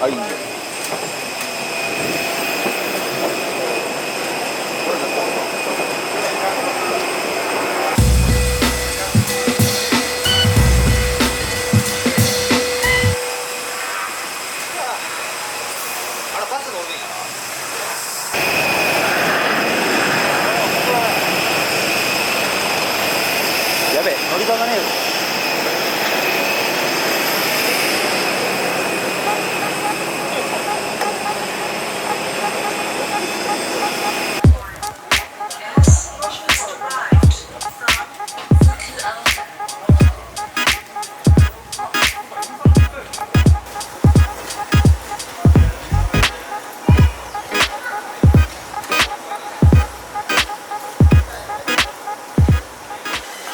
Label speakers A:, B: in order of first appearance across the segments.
A: はい。やべえ、乗り場がねえよ。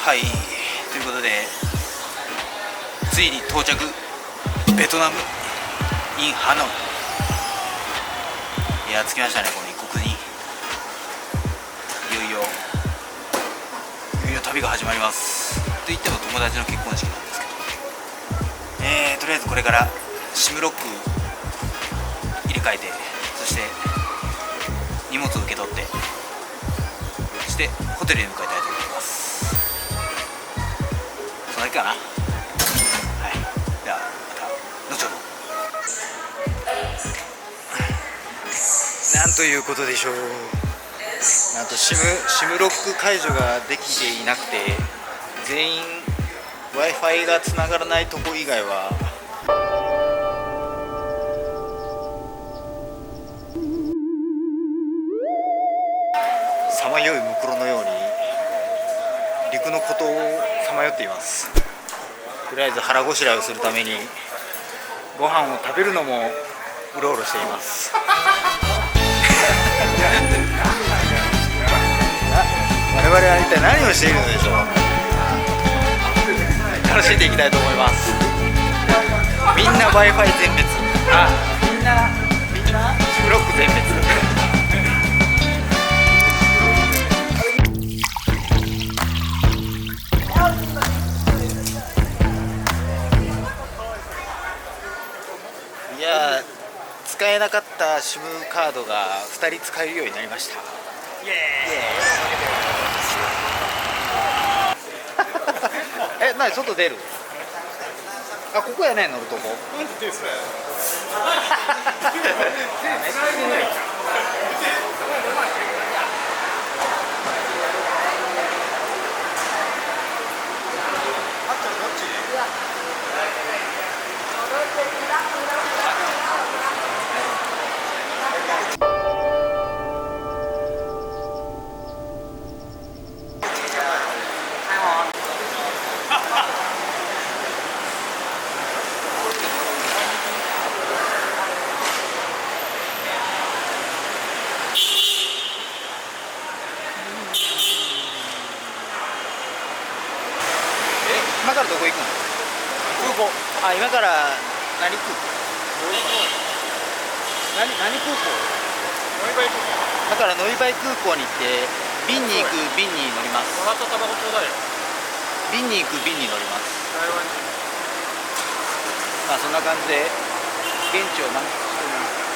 A: はい、ということでついに到着、ベトナム in ハノイ。いや、着きましたね、この一国に。いよいよ旅が始まります。と言っても友達の結婚式なんですけど、とりあえずこれからSIMロック入れ替えて、そして荷物を受け取って、そしてホテルに向かいたいと思います。それだけかな。はい、ではまた後ほど。なんということでしょう。なんとSIMロック解除ができていなくて、全員 Wi-Fi がつながらないとこ以外はさまよいムクロのように陸の孤島をさまよっています。とりあえず腹ごしらえをするためにご飯を食べるのもうろうろしています。我々は一体何をしているのでしょう。楽しんでいきたいと思います。みんな Wi-Fi 全滅。みんなブロック全滅。いや、使えなかった SIM カードが2人使えるようになりました。イエーイ。何、外出る？あ、ここやね、乗るとこ。今からどこ行くの？空港。あ、今から何空港？何空港？ノイバイ空港。だからノイバイ空港に行って便に行く便に乗ります。もらったタバコちょうだいよ。便に行く便に乗ります。まあそんな感じで現地を満喫しています。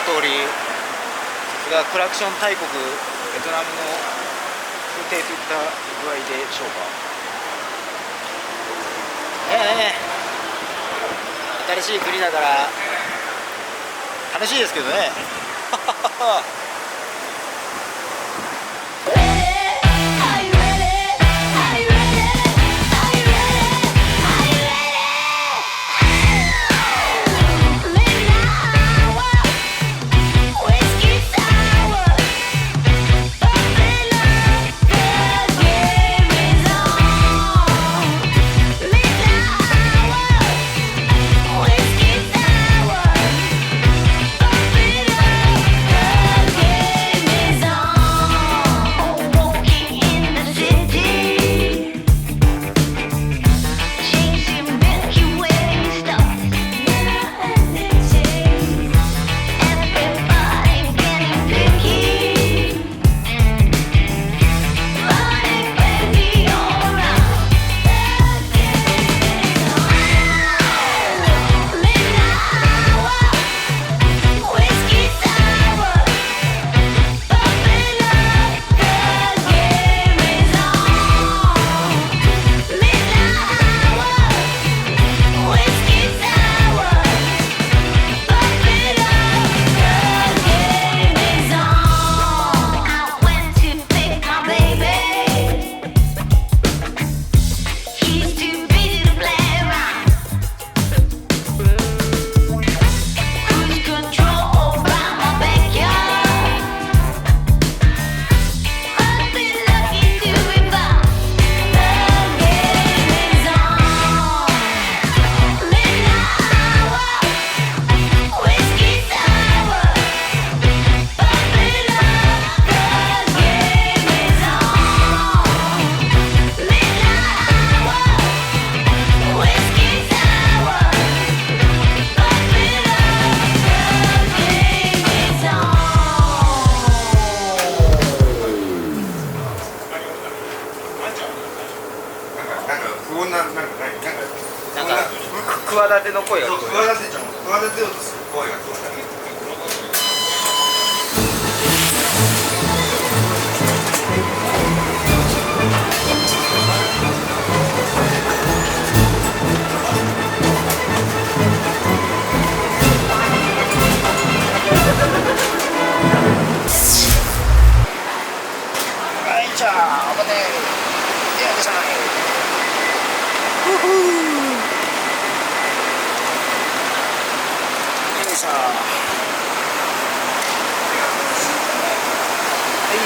A: 通り、それがクラクション大国ベトナムの風景といった具合でしょうか。新しい国だから楽しいですけどね。ての声が聞こえる。
B: 企てようとする声が聞こえる。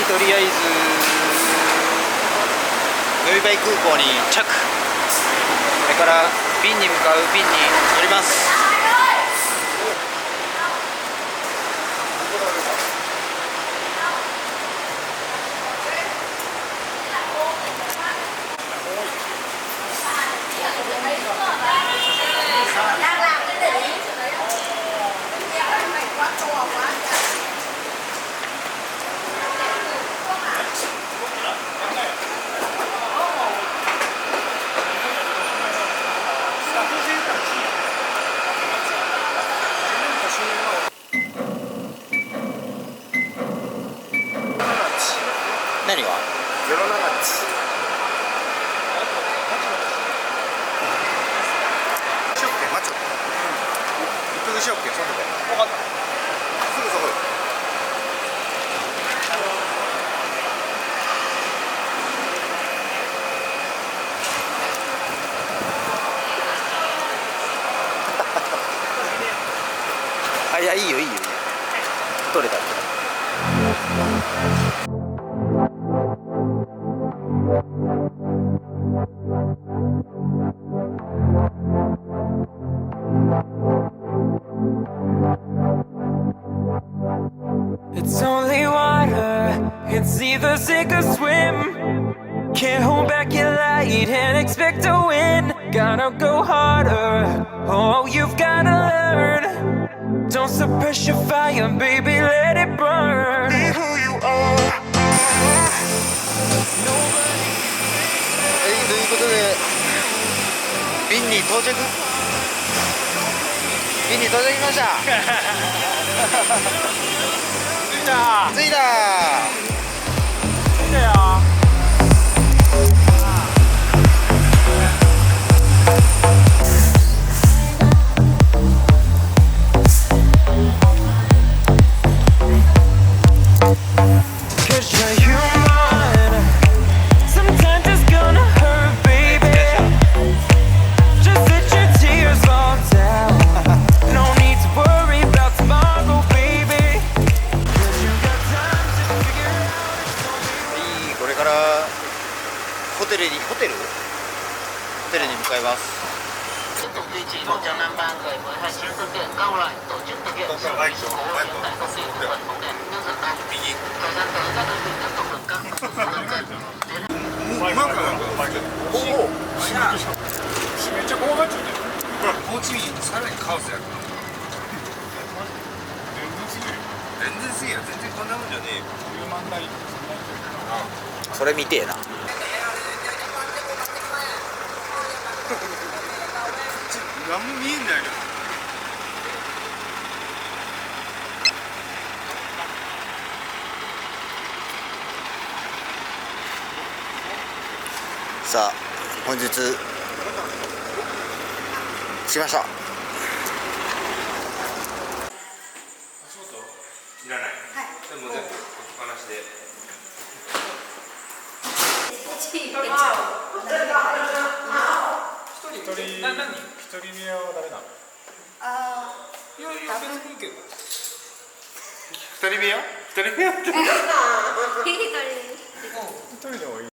A: とりあえず乗り場空港に着。これから便に向かう便に乗ります。何が？07。あ、いや、いいよいいよ。取れた。
C: It's only water, it's either sink or swim. Can't hold back your light and expect to win. Gotta go harder, oh you've gotta learn. Don't suppress your fire, baby, let it burn. Be who you are.
A: ということで便に到着しました着いたよ。ホテルに向かいます。
B: めっちゃ怖がっちゃうね。ホーチミンさらにカオスやる。全然すぎる。全然こんなもんじゃねえよ。10万台。
A: それ見てえな。
B: 何も見えんだよ。
A: さあ本日着きました。
B: いらない。でも全部置きっぱなしで。一人目は誰なの？いやいや別にいいけど。二人目って。一人でもいい。